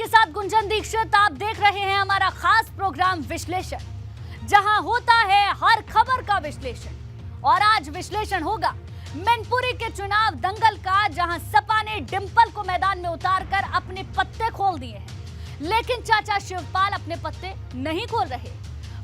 साथ गुंजन दीक्षित। आप देख रहे हैं हमारा खास प्रोग्राम विश्लेषण, जहां होता है हर खबर का विश्लेषण। और आज विश्लेषण होगा मैनपुरी के चुनाव दंगल का, जहां सपा ने डिंपल को मैदान में उतारकर अपने पत्ते खोल दिए हैं, लेकिन चाचा शिवपाल अपने पत्ते नहीं खोल रहे।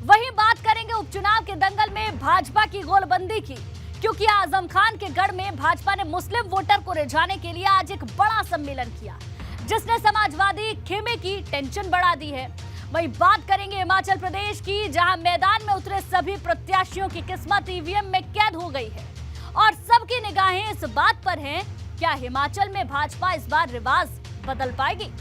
वहीं बात करेंगे उपचुनाव के दंगल में भाजपा की गोलबंदी की, क्योंकि आजम खान के गढ़ में भाजपा ने मुस्लिम वोटर को रिझाने के लिए आज एक बड़ा सम्मेलन किया, जिसने समाजवादी खेमे की टेंशन बढ़ा दी है। वहीं बात करेंगे हिमाचल प्रदेश की, जहां मैदान में उतरे सभी प्रत्याशियों की किस्मत ईवीएम में कैद हो गई है और सबकी निगाहें इस बात पर हैं, क्या हिमाचल में भाजपा इस बार रिवाज बदल पाएगी।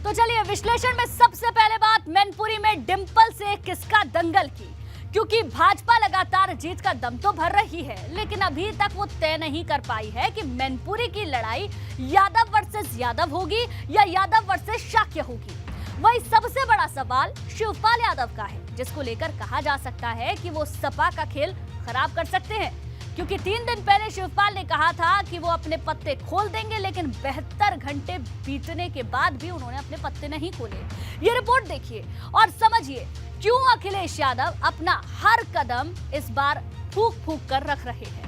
तो चलिए विश्लेषण में सबसे पहले बात मैनपुरी में डिंपल से किसका दंगल की, क्योंकि भाजपा लगातार जीत का दम तो भर रही है, लेकिन अभी तक वो तय नहीं कर पाई है कि मैनपुरी की लड़ाई यादव वर्सेस यादव होगी या यादव वर्सेस शाक्य होगी। वही सबसे बड़ा सवाल शिवपाल यादव का है, जिसको लेकर कहा जा सकता है कि वो सपा का खेल खराब कर सकते हैं, क्योंकि 3 दिन पहले शिवपाल ने कहा था कि वो अपने पत्ते खोल देंगे, लेकिन 72 घंटे बीतने के बाद भी उन्होंने अपने पत्ते नहीं खोले। ये रिपोर्ट देखिए और समझिए क्यों अखिलेश यादव अपना हर कदम इस बार फूंक फूंक कर रख रहे हैं।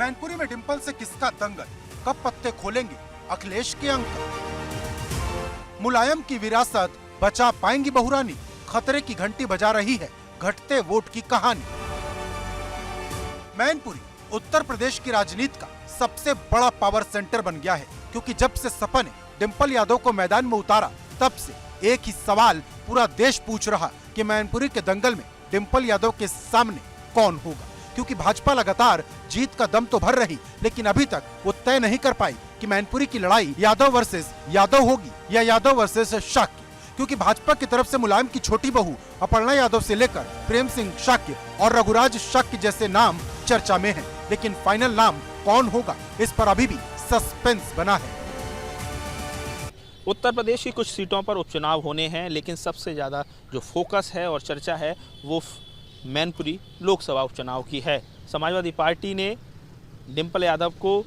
मैनपुरी में डिंपल से किसका दंगल, कब पत्ते खोलेंगे अखिलेश के अंक। मुलायम की विरासत बचा पाएंगी बहुरानी, खतरे की घंटी बजा रही है घटते वोट की कहानी। मैनपुरी उत्तर प्रदेश की राजनीति का सबसे बड़ा पावर सेंटर बन गया है, क्योंकि जब से सपा ने डिंपल यादव को मैदान में उतारा, तब से एक ही सवाल पूरा देश पूछ रहा कि मैनपुरी के दंगल में डिंपल यादव के सामने कौन होगा। क्योंकि भाजपा लगातार जीत का दम तो भर रही, लेकिन अभी तक वो तय नहीं कर पाई कि मैनपुरी की लड़ाई यादव वर्सेस यादव होगी या यादव वर्सेस शाक्य। क्योंकि भाजपा की तरफ से मुलायम की छोटी बहू अपर्णा यादव से लेकर प्रेम सिंह शाक्य और रघुराज शाक्य जैसे नाम चर्चा में हैं, लेकिन फाइनल नाम कौन होगा, इस पर अभी भी सस्पेंस बना है। उत्तर प्रदेश की कुछ सीटों पर उपचुनाव होने हैं, लेकिन सबसे ज़्यादा जो फोकस है और चर्चा है वो मैनपुरी लोकसभा उपचुनाव की है। समाजवादी पार्टी ने डिंपल यादव को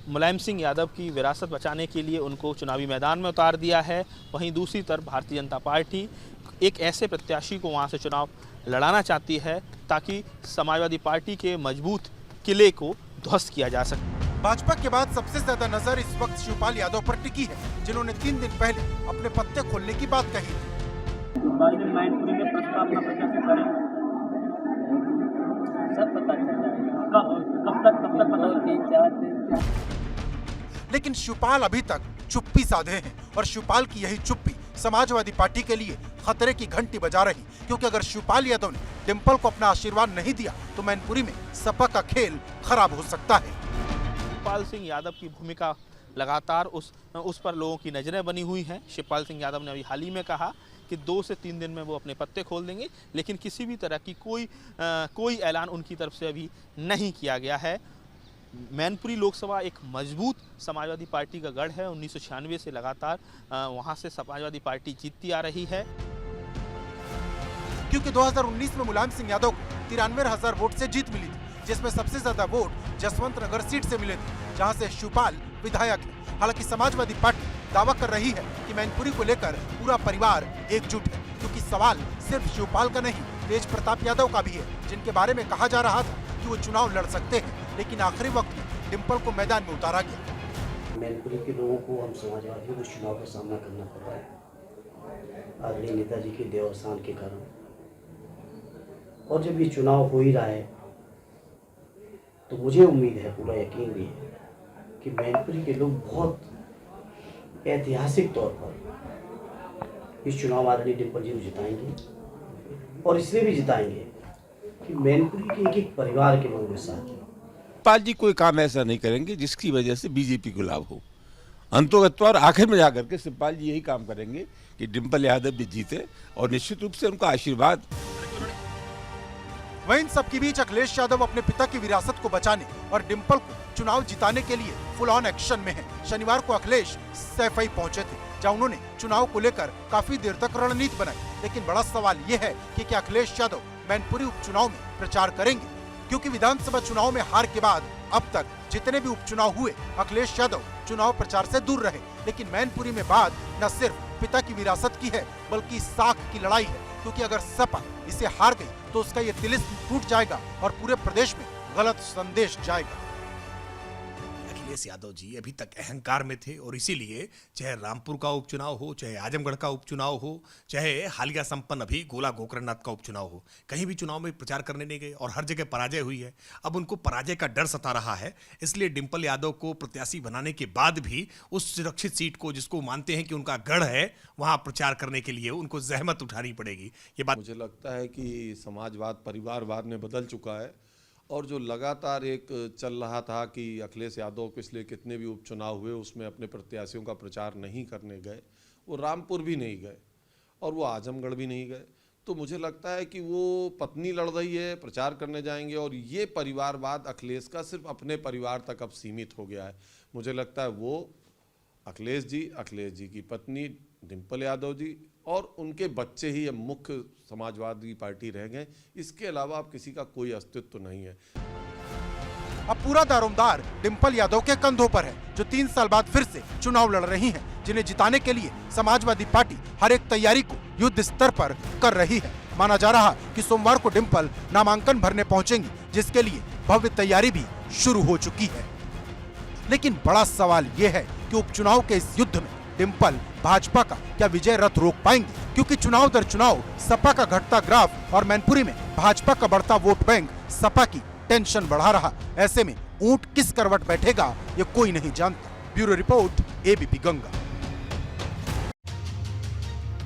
मुलायम सिंह यादव की विरासत बचाने के लिए उनको चुनावी मैदान में उतार दिया है। वहीं दूसरी तरफ भारतीय जनता पार्टी एक ऐसे प्रत्याशी को वहां से चुनाव लड़ाना चाहती है ताकि समाजवादी पार्टी के मजबूत किले को ध्वस्त किया जा सके। भाजपा के बाद सबसे ज्यादा नजर इस वक्त शिवपाल यादव पर टिकी है, जिन्होंने 3 दिन पहले अपने पत्ते खोलने की बात कही थी। लेकिन शिवपाल अभी तक चुप्पी साधे हैं और शिवपाल की यही चुप्पी समाजवादी पार्टी के लिए खतरे की घंटी बजा रही, क्योंकि अगर शिवपाल यादव ने डिंपल को अपना आशीर्वाद नहीं दिया तो मैनपुरी में सपा का खेल खराब हो सकता है। शिवपाल सिंह यादव की भूमिका लगातार उस पर लोगों की नजरें बनी हुई हैं। शिवपाल सिंह यादव ने अभी हाल ही में कहा कि 2 से 3 दिन में वो अपने पत्ते खोल देंगे, लेकिन किसी भी तरह की कोई ऐलान उनकी तरफ से अभी नहीं किया गया है। मैनपुरी लोकसभा एक मजबूत समाजवादी पार्टी का गढ़ है। 1996 से लगातार वहां से समाजवादी पार्टी जीतती आ रही है, क्योंकि 2019 में मुलायम सिंह यादव को 93,000 वोट से जीत मिली थी, जिसमें सबसे ज्यादा वोट जसवंत नगर सीट से मिले थे, जहां से शिवपाल विधायक है। हालांकि समाजवादी पार्टी दावा कर रही है कि मैनपुरी को लेकर पूरा परिवार एकजुट है, क्योंकि सवाल सिर्फ शिवपाल का नहीं, तेज प्रताप यादव का भी है, जिनके बारे में कहा जा रहा था कि वो चुनाव लड़ सकते हैं, लेकिन आखिरी वक्त में डिंपल को मैदान में उतारा गया। मैनपुरी के लोगों को, हम समाजवादियों को चुनाव का सामना करना पड़ रहा है आदरणीय नेताजी के देवस्थान के कारण। और जब ये चुनाव हो ही रहा है तो मुझे उम्मीद है, पूरा यकीन भी है कि मैनपुरी के लोग बहुत ऐतिहासिक तौर पर इस चुनाव आदरणीय डिंपल जी को जिताएंगे, और इसलिए भी जिताएंगे कि मैनपुरी के एक परिवार के लोगों के साथ शिवपाल जी कोई काम ऐसा नहीं करेंगे जिसकी वजह से बीजेपी को लाभ हो। अंतोगत्वा और आखिर में जाकर के शिवपाल जी यही काम करेंगे कि डिंपल यादव भी जीते और निश्चित रूप से उनका आशीर्वाद। वहीं इन सबके बीच अखिलेश यादव अपने पिता की विरासत को बचाने और डिंपल को चुनाव जिताने के लिए फुल ऑन एक्शन में है। शनिवार को अखिलेश सैफई पहुंचे थे, जहां उन्होंने चुनाव को लेकर काफी देर तक रणनीति बनाई। लेकिन बड़ा सवाल ये है कि क्या अखिलेश यादव मैनपुरी उपचुनाव में प्रचार करेंगे, क्योंकि विधानसभा चुनाव में हार के बाद अब तक जितने भी उपचुनाव हुए अखिलेश यादव चुनाव प्रचार से दूर रहे। लेकिन मैनपुरी में बात न सिर्फ पिता की विरासत की है बल्कि साख की लड़ाई है, क्योंकि अगर सपा इसे हार गई तो उसका ये तिलिस्म टूट जाएगा और पूरे प्रदेश में गलत संदेश जाएगा। अखिलेश यादव जी अभी तक अहंकार में थे और इसीलिए चाहे रामपुर का उपचुनाव हो, चाहे आजमगढ़ का उपचुनाव हो, चाहे हालिया संपन्न अभी गोला गोकरणनाथ का उपचुनाव हो, कहीं भी चुनाव में प्रचार करने नहीं गए और हर जगह पराजय हुई है। अब उनको पराजय का डर सता रहा है, इसलिए डिंपल यादव को प्रत्याशी बनाने के बाद भी उस सुरक्षित सीट को, जिसको मानते हैं कि उनका गढ़ है, वहां प्रचार करने के लिए उनको जहमत उठानी पड़ेगी। ये बात मुझे लगता है कि समाजवाद परिवारवाद में बदल चुका है और जो लगातार एक चल रहा था कि अखिलेश यादव पिछले कितने भी उपचुनाव हुए उसमें अपने प्रत्याशियों का प्रचार नहीं करने गए, वो रामपुर भी नहीं गए और वो आजमगढ़ भी नहीं गए, तो मुझे लगता है कि वो पत्नी लड़ रही है, प्रचार करने जाएंगे और ये परिवारवाद अखिलेश का सिर्फ अपने परिवार तक अब सीमित हो गया है। मुझे लगता है वो अखिलेश जी की पत्नी डिंपल यादव जी और उनके बच्चे ही अब मुख्य समाजवादी पार्टी रह गए, इसके अलावा अब किसी का कोई अस्तित्व नहीं है। अब पूरा दारोमदार डिंपल यादव के कंधों पर है, जो 3 साल बाद फिर से चुनाव लड़ रही हैं, जिन्हें जिताने के लिए समाजवादी पार्टी हर एक तैयारी को युद्ध स्तर पर कर रही है। माना जा रहा कि सोमवार को डिंपल नामांकन भरने पहुंचेंगी, जिसके लिए भव्य तैयारी भी शुरू हो चुकी है। लेकिन बड़ा सवाल ये है कि उपचुनाव के इस युद्ध में डिंपल भाजपा का क्या विजय रथ रोक पाएंगे, क्योंकि चुनाव दर चुनाव सपा का घटता ग्राफ और मैनपुरी में भाजपा का बढ़ता वोट बैंक सपा की टेंशन बढ़ा रहा। ऐसे में ऊंट किस करवट बैठेगा ये कोई नहीं जानता। Bureau report, ABP Ganga.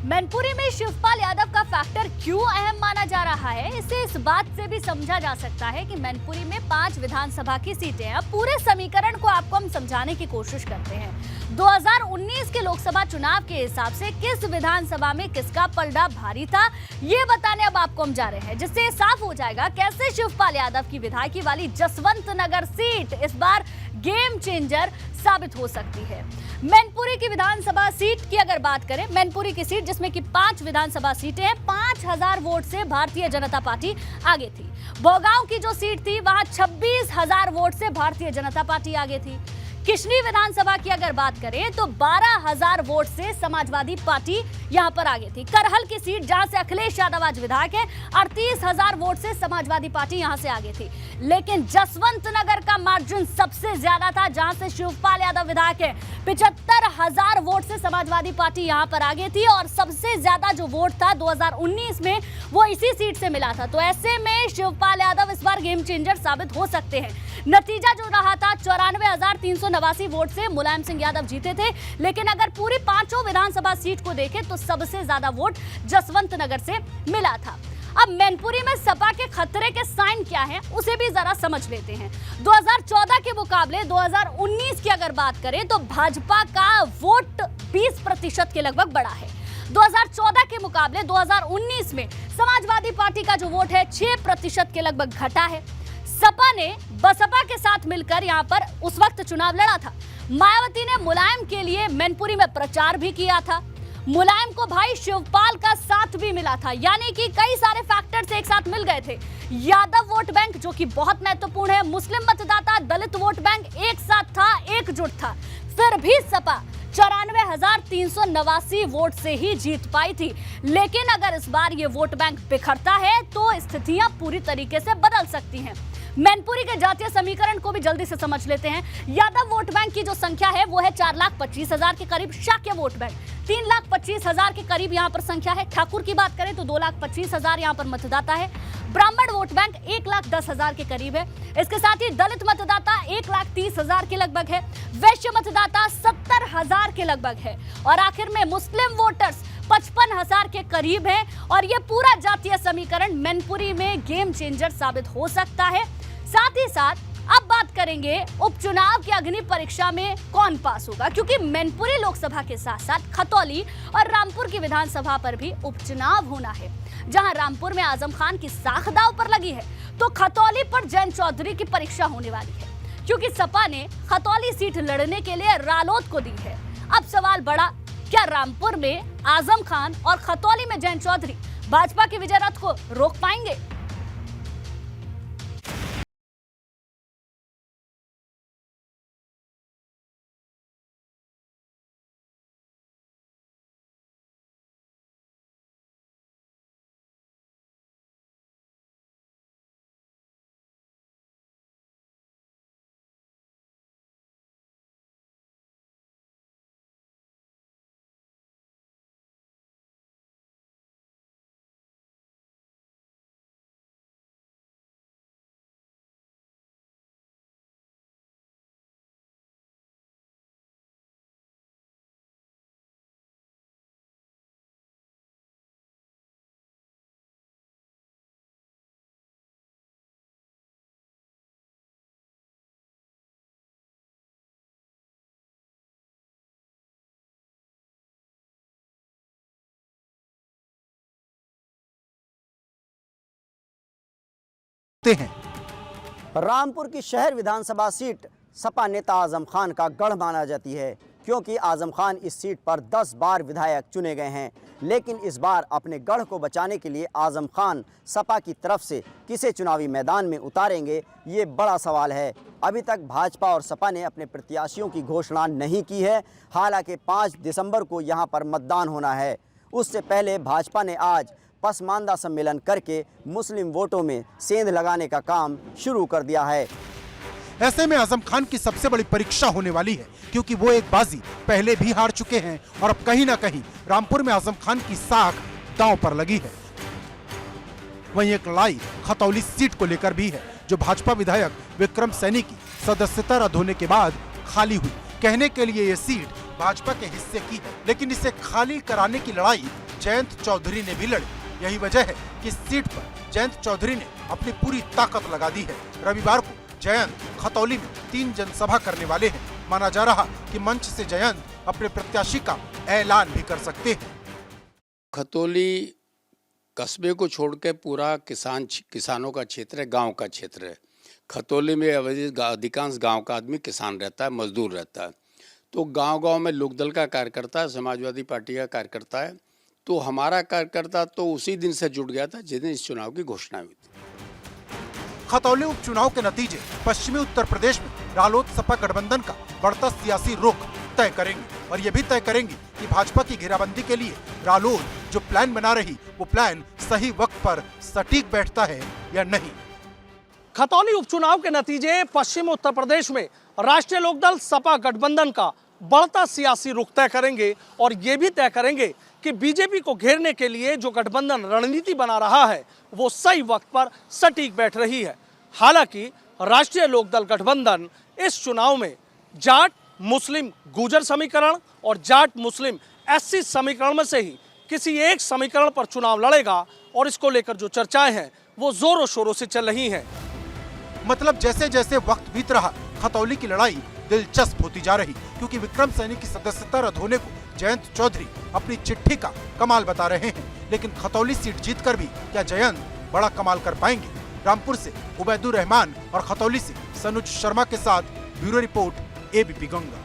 Mainpuri में शिवपाल यादव का फैक्टर क्यों अहम माना जा रहा है, इसे इस बात से भी समझा जा सकता है कि मैनपुरी में 5 विधानसभा की सीटें हैं। अब पूरे समीकरण को आपको हम समझाने की कोशिश करते हैं। 2019 के लोकसभा चुनाव के हिसाब से किस विधानसभा में किसका पलड़ा भारी था, ये बताने अब आपको हम जा रहे हैं, जिससे साफ हो जाएगा कैसे शिवपाल यादव की विधायकी वाली जसवंत नगर सीट इस बार गेम चेंजर साबित हो सकती है। मैनपुरी की विधानसभा सीट की अगर बात करें, मैनपुरी की सीट जिसमें कि 5 विधानसभा सीटें हैं, 5000 वोट से भारतीय जनता पार्टी आगे थी। भोगांव की जो सीट थी वहां 26,000 वोट से भारतीय जनता पार्टी आगे थी। किशनी विधानसभा की अगर बात करें तो 12,000 वोट से समाजवादी पार्टी यहां पर आगे थी। करहल की सीट जहां से अखिलेश यादव आज विधायक है, 38,000 वोट से समाजवादी पार्टी यहां से आगे थी। लेकिन जसवंत नगर का मार्जिन सबसे ज्यादा था, जहां से शिवपाल यादव विधायक है। 75,000 वोट से समाजवादी पार्टी यहां पर आगे थी और सबसे ज्यादा जो वोट था 2019 में वो इसी सीट से मिला था। तो ऐसे में शिवपाल यादव इस बार गेम चेंजर साबित हो सकते हैं। नतीजा जो रहा था 94,389 वोट से मुलायम सिंह यादव जीते थे। लेकिन अगर पूरी 5 विधानसभा सीट को देखें तो सबसे ज्यादा वोट जसवंत नगर से मिला था। अब मैनपुरी में सपा के खतरे के साइन क्या हैं, उसे भी जरा समझ लेते हैं। 2014 के मुकाबले 2019 की अगर बात करें तो भाजपा का वोट 20% के लगभग बढ़ा है। 2014 के मुकाबले 2019 में समाजवादी पार्टी का जो वोट है 6% के लगभग घटा है। सपा ने बसपा के साथ मिलकर यहां पर उस वक्त चुनाव लड़ा था। मायावती ने मुलायम के लिए मैनपुरी में प्रचार भी किया था। मुलायम को भाई शिवपाल का साथ भी मिला था, यानी कि कई सारे फैक्टर्स एक साथ मिल गए थे। यादव वोट बैंक जो कि बहुत महत्वपूर्ण है, मुस्लिम मतदाता, दलित वोट बैंक एक साथ था, एकजुट था। फिर भी सपा 94,389 वोट से ही जीत पाई थी। लेकिन अगर इस बार ये वोट बैंक बिखरता है तो स्थितियां पूरी तरीके से बदल सकती हैं। मैनपुरी के जातीय समीकरण को भी जल्दी से समझ लेते हैं। यादव वोट बैंक की जो संख्या है वो है 4,25,000 के करीब। शाक्य वोट बैंक 3,25,000 के करीब यहाँ पर संख्या है। ठाकुर की बात करें तो 2,25,000 यहाँ पर मतदाता है। ब्राह्मण वोट बैंक 1,10,000 के करीब है। इसके साथ ही दलित मतदाता 1,30,000 के लगभग है। वैश्य मतदाता 70,000 के लगभग है और आखिर में मुस्लिम वोटर्स 55,000 के करीब है। और ये पूरा जातीय समीकरण मैनपुरी में गेम चेंजर साबित हो सकता है। साथ ही साथ अब बात करेंगे उपचुनाव की अग्नि परीक्षा में कौन पास होगा, क्योंकि मैनपुरी लोकसभा के साथ साथ खतौली और रामपुर की विधानसभा पर भी उपचुनाव होना है। जहां रामपुर में आजम खान की साख दांव पर लगी है, तो खतौली पर जयंत चौधरी की परीक्षा होने वाली है, क्योंकि सपा ने खतौली सीट लड़ने के लिए रालोद को दी है। अब सवाल बड़ा, क्या रामपुर में आजम खान और खतौली में जयंत चौधरी भाजपा के विजय रथ को रोक पाएंगे? हैं। रामपुर की शहर विधानसभा सीट सपा नेता आजम खान का गढ़ माना जाती है, क्योंकि आजम खान इस सीट पर 10 बार विधायक चुने गए हैं। लेकिन इस बार अपने गढ़ को बचाने के लिए आजम खान सपा की तरफ से किसे चुनावी मैदान में उतारेंगे, ये बड़ा सवाल है। अभी तक भाजपा और सपा ने अपने प्रत्याशियों की घोषणा नहीं की है। हालांकि 5 दिसंबर को यहां पर मतदान होना है। उससे पहले भाजपा ने आज पसमानदा सम्मेलन करके मुस्लिम वोटों में सेंध लगाने का काम शुरू कर दिया है। ऐसे में आजम खान की सबसे बड़ी परीक्षा होने वाली है, क्योंकि वो एक बाजी पहले भी हार चुके हैं और अब कहीं ना कहीं रामपुर में आजम खान की साख दांव पर लगी है। वहीं एक लड़ाई खतौली सीट को लेकर भी है, जो भाजपा विधायक विक्रम सैनी की सदस्यता रद्द होने के बाद खाली हुई। कहने के लिए ये सीट भाजपा के हिस्से की है, लेकिन इसे खाली कराने की लड़ाई जयंत चौधरी ने भी लड़ी। यही वजह है कि इस सीट पर जयंत चौधरी ने अपनी पूरी ताकत लगा दी है। रविवार को जयंत खतौली में 3 जनसभा करने वाले हैं। माना जा रहा कि मंच से जयंत अपने प्रत्याशी का ऐलान भी कर सकते हैं। खतौली कस्बे को छोड़ के पूरा किसानों का क्षेत्र है, गांव का क्षेत्र है। खतौली में अधिकांश गांव का आदमी किसान रहता है, मजदूर रहता है। तो गांव-गांव में लोकदल का कार्यकर्ता है, समाजवादी पार्टी का कार्यकर्ता है। तो हमारा कार्यकर्ता तो उसी दिन से जुट गया था जिस दिन इस चुनाव की घोषणा हुई थी। खतौली उपचुनाव के नतीजे पश्चिमी उत्तर प्रदेश में रालोद सपा गठबंधन का बढ़ता सियासी रुख तय करेंगे और ये भी तय करेंगे कि भाजपा की घेराबंदी के लिए रालोद जो प्लान बना रही, वो प्लान सही वक्त पर सटीक बैठता है या नहीं। खतौली उपचुनाव के नतीजे पश्चिम उत्तर प्रदेश में राष्ट्रीय लोकदल सपा गठबंधन का बढ़ता सियासी रुख तय करेंगे और ये भी तय करेंगे कि बीजेपी को घेरने के लिए जो गठबंधन रणनीति बना रहा है वो सही वक्त पर सटीक बैठ रही है। हालांकि राष्ट्रीय लोकदल गठबंधन इस चुनाव में जाट मुस्लिम गुर्जर समीकरण और जाट मुस्लिम एससी समीकरण में से ही किसी एक समीकरण पर चुनाव लड़ेगा और इसको लेकर जो चर्चाएं हैं वो जोरों शोरों से चल रही हैं। मतलब जैसे जैसे वक्त बीत रहा, खतौली की लड़ाई दिलचस्प होती जा रही, क्योंकि विक्रम सैनी की सदस्यता रद्द होने को जयंत चौधरी अपनी चिट्ठी का कमाल बता रहे हैं। लेकिन खतौली सीट जीतकर भी क्या जयंत बड़ा कमाल कर पाएंगे? रामपुर से उबैदुर रहमान और खतौली से सनुज शर्मा के साथ ब्यूरो रिपोर्ट एबीपी गंगा।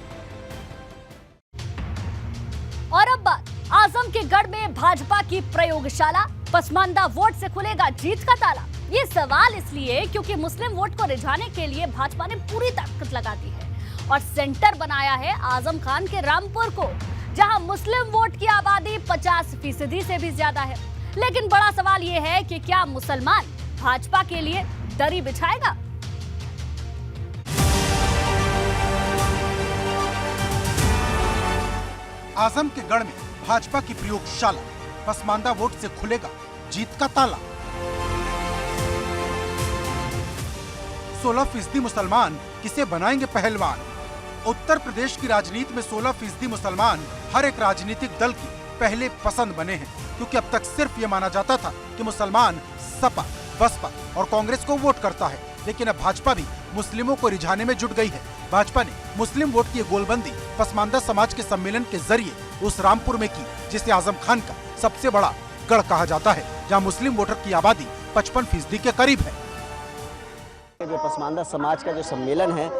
और अब बात आजम के गढ़ में भाजपा की प्रयोगशाला, पसमानदा वोट से खुलेगा जीत का ताला। ये सवाल इसलिए क्योंकि मुस्लिम वोट को रिझाने के लिए भाजपा ने पूरी ताकत लगा दी है और सेंटर बनाया है आजम खान के रामपुर को, जहां मुस्लिम वोट की आबादी 50% से भी ज्यादा है। लेकिन बड़ा सवाल ये है कि क्या मुसलमान भाजपा के लिए दरी बिछाएगा? आजम के गढ़ में भाजपा की प्रयोगशाला, पसमानदा वोट से खुलेगा जीत का ताला। 16% मुसलमान किसे बनाएंगे पहलवान? उत्तर प्रदेश की राजनीति में 16% मुसलमान हर एक राजनीतिक दल की पहले पसंद बने हैं, क्योंकि अब तक सिर्फ ये माना जाता था कि मुसलमान सपा, बसपा और कांग्रेस को वोट करता है। लेकिन अब भाजपा भी मुस्लिमों को रिझाने में जुट गई है। भाजपा ने मुस्लिम वोट की गोलबंदी पसमानदा समाज के सम्मेलन के जरिए उस रामपुर में की, जिसे आजम खान का सबसे बड़ा गढ़ कहा जाता है, जहां मुस्लिम वोटर की आबादी 55% के करीब है। जो पसमानदा समाज का जो सम्मेलन है,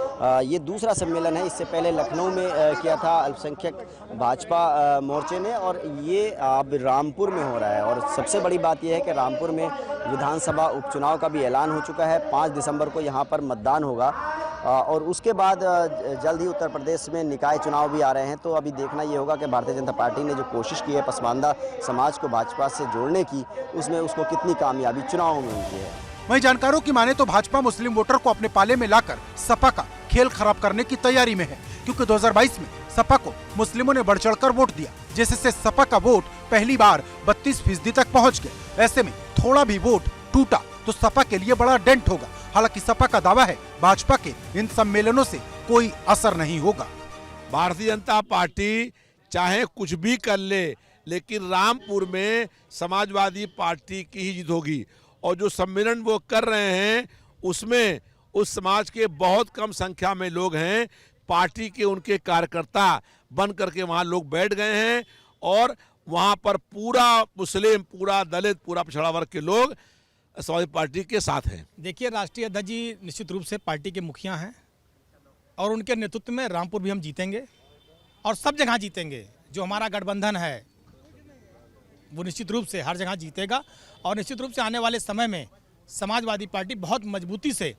ये दूसरा सम्मेलन है। इससे पहले लखनऊ में किया था अल्पसंख्यक भाजपा मोर्चे ने, और ये अब रामपुर में हो रहा है। और सबसे बड़ी बात यह है कि रामपुर में विधानसभा उपचुनाव का भी ऐलान हो चुका है। 5 दिसंबर को यहाँ पर मतदान होगा, और उसके बाद जल्द ही उत्तर प्रदेश में निकाय चुनाव भी आ रहे हैं। तो अभी देखना ये होगा कि भारतीय जनता पार्टी ने जो कोशिश की है पसमानदा समाज को भाजपा से जोड़ने की, उसमें उसको कितनी कामयाबी चुनाव में मिलती है। वहीं जानकारों की माने तो भाजपा मुस्लिम वोटर को अपने पाले में लाकर सपा का खेल खराब करने की तैयारी में है, क्योंकि 2022 में सपा को मुस्लिमों ने बढ़ चढ़कर वोट दिया, जिससे सपा का वोट पहली बार 32% तक पहुंच गया। ऐसे में थोड़ा भी वोट टूटा तो सपा के लिए बड़ा डेंट होगा। हालांकि सपा का दावा है भाजपा के इन सम्मेलनों से कोई असर नहीं होगा। भारतीय जनता पार्टी चाहे कुछ भी कर ले, लेकिन रामपुर में समाजवादी पार्टी की ही जीत होगी। और जो सम्मेलन वो कर रहे हैं उसमें उस समाज के बहुत कम संख्या में लोग हैं। पार्टी के उनके कार्यकर्ता बन करके वहाँ लोग बैठ गए हैं, और वहाँ पर पूरा मुस्लिम, पूरा दलित, पूरा पिछड़ा वर्ग के लोग समाजवादी पार्टी के साथ हैं। देखिए, राष्ट्रीय अध्यक्ष जी निश्चित रूप से पार्टी के मुखिया हैं, और उनके नेतृत्व में रामपुर भी हम जीतेंगे, और सब जगह जीतेंगे। जो हमारा गठबंधन है वो निश्चित रूप से हर जगह जीतेगा, और निश्चित रूप से आने वाले समय में समाजवादी पार्टी बहुत मजबूती से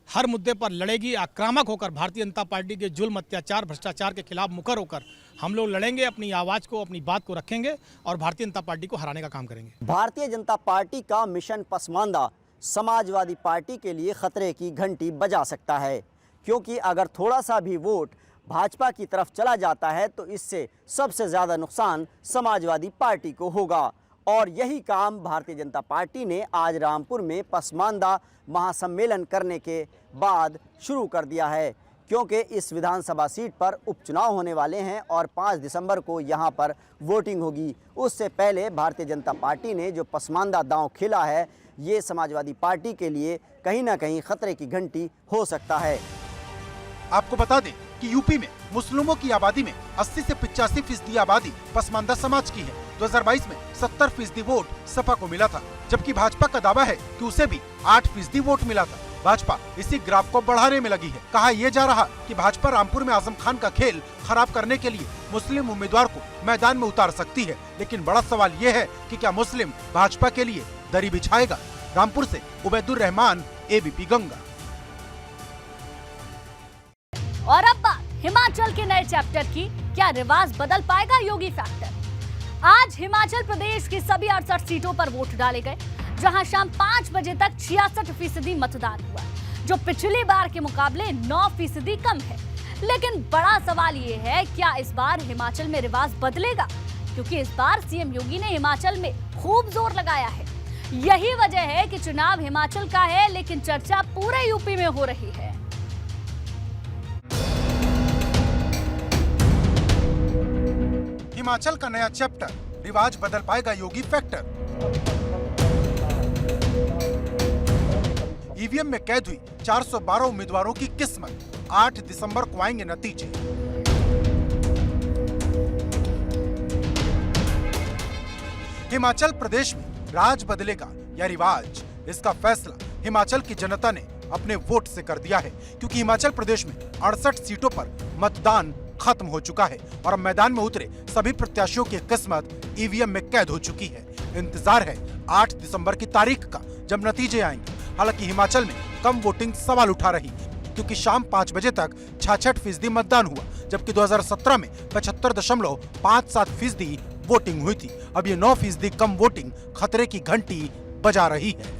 हर मुद्दे पर लड़ेगी। आक्रामक होकर भारतीय जनता पार्टी के जुल्म, अत्याचार, भ्रष्टाचार के खिलाफ मुखर होकर हम लोग लड़ेंगे, अपनी आवाज़ को, अपनी बात को रखेंगे, और भारतीय जनता पार्टी को हराने का काम करेंगे। भारतीय जनता पार्टी का मिशन पसमानदा समाजवादी पार्टी के लिए खतरे की घंटी बजा सकता है, क्योंकि अगर थोड़ा सा भी वोट भाजपा की तरफ चला जाता है तो इससे सबसे ज़्यादा नुकसान समाजवादी पार्टी को होगा। और यही काम भारतीय जनता पार्टी ने आज रामपुर में पसमानदा महासम्मेलन करने के बाद शुरू कर दिया है, क्योंकि इस विधानसभा सीट पर उपचुनाव होने वाले हैं और 5 दिसंबर को यहां पर वोटिंग होगी। उससे पहले भारतीय जनता पार्टी ने जो पसमानदा दांव खेला है, ये समाजवादी पार्टी के लिए कहीं ना कहीं खतरे की घंटी हो सकता है। आपको बता दें कि यूपी में मुस्लिमों की आबादी में 80 से 85% आबादी पसमानदा समाज की है। 2022 में 70% वोट सपा को मिला था, जबकि भाजपा का दावा है कि उसे भी 8% वोट मिला था। भाजपा इसी ग्राफ को बढ़ाने में लगी है। कहा यह जा रहा कि भाजपा रामपुर में आजम खान का खेल खराब करने के लिए मुस्लिम उम्मीदवार को मैदान में उतार सकती है, लेकिन बड़ा सवाल यह है कि क्या मुस्लिम भाजपा के लिए दरी बिछाएगा। रामपुर से उबैदुर रहमान, एबीपी गंगा। और अब बात हिमाचल के नए चैप्टर की। क्या रिवाज बदल पाएगा योगी फैक्टर? आज हिमाचल प्रदेश की सभी 68 सीटों पर वोट डाले गए, जहां शाम 5 बजे तक 66% मतदान हुआ, जो पिछली बार के मुकाबले 9% कम है। लेकिन बड़ा सवाल ये है, क्या इस बार हिमाचल में रिवाज बदलेगा? क्योंकि इस बार सीएम योगी ने हिमाचल में खूब जोर लगाया है। यही वजह है कि चुनाव हिमाचल का है, लेकिन चर्चा पूरे यूपी में हो रही है। हिमाचल का नया चैप्टर, रिवाज बदल पाएगा योगी फैक्टर। ईवीएम में कैद हुई 412 उम्मीदवारों की किस्मत। 8 दिसंबर को आएंगे नतीजे। हिमाचल प्रदेश में राज बदलेगा या रिवाज, इसका फैसला हिमाचल की जनता ने अपने वोट से कर दिया है, क्योंकि हिमाचल प्रदेश में 68 सीटों पर मतदान खत्म हो चुका है और अब मैदान में उतरे सभी प्रत्याशियों की किस्मत ईवीएम में कैद हो चुकी है। इंतजार है 8 दिसंबर की तारीख का, जब नतीजे आएंगे। हालांकि हिमाचल में कम वोटिंग सवाल उठा रही, क्योंकि शाम 5 बजे तक 66% मतदान हुआ, जबकि 2017 में 75.57% वोटिंग हुई थी। अब ये 9% कम वोटिंग खतरे की घंटी बजा रही है।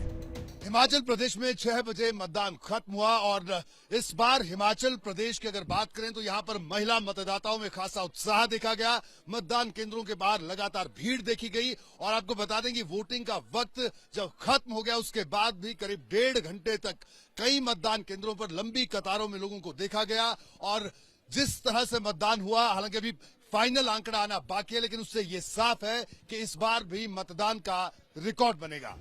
हिमाचल प्रदेश में 6 बजे मतदान खत्म हुआ, और इस बार हिमाचल प्रदेश की अगर बात करें तो यहाँ पर महिला मतदाताओं में खासा उत्साह देखा गया। मतदान केंद्रों के बाहर लगातार भीड़ देखी गई, और आपको बता दें कि वोटिंग का वक्त जब खत्म हो गया उसके बाद भी करीब 1.5 घंटे तक कई मतदान केंद्रों पर लंबी कतारों में लोगों को देखा गया। और जिस तरह से मतदान हुआ, हालांकि अभी फाइनल आंकड़ा आना बाकी है, लेकिन उससे ये साफ है कि इस बार भी मतदान का रिकॉर्ड बनेगा।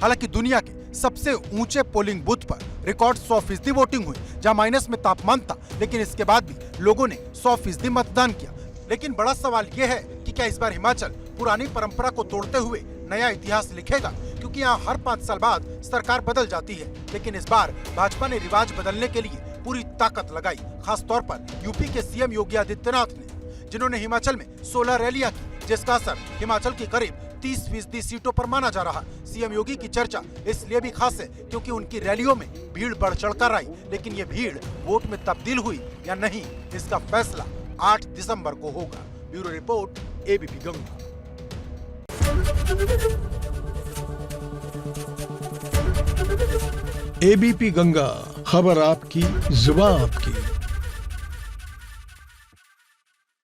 हालांकि दुनिया के सबसे ऊंचे पोलिंग बूथ पर रिकॉर्ड 100% वोटिंग हुई, जहां माइनस में तापमान था, लेकिन इसके बाद भी लोगों ने 100% मतदान किया। लेकिन बड़ा सवाल यह है कि क्या इस बार हिमाचल पुरानी परंपरा को तोड़ते हुए नया इतिहास लिखेगा, क्योंकि यहाँ हर 5 साल बाद सरकार बदल जाती है। लेकिन इस बार भाजपा ने रिवाज बदलने के लिए पूरी ताकत लगाई, खास तौर पर यूपी के सीएम योगी आदित्यनाथ ने, जिन्होंने हिमाचल में 16 रैलियां की, जिसका असर हिमाचल की करीब 30% सीटों पर माना जा रहा। सीएम योगी की चर्चा इसलिए भी खास है क्योंकि उनकी रैलियों में भीड़ बढ़ चढ़कर आई, लेकिन ये भीड़ वोट में तब्दील हुई या नहीं, इसका फैसला 8 दिसंबर को होगा। Bureau report, ABP Ganga. ABP Ganga, खबर आपकी, जुबान आपकी।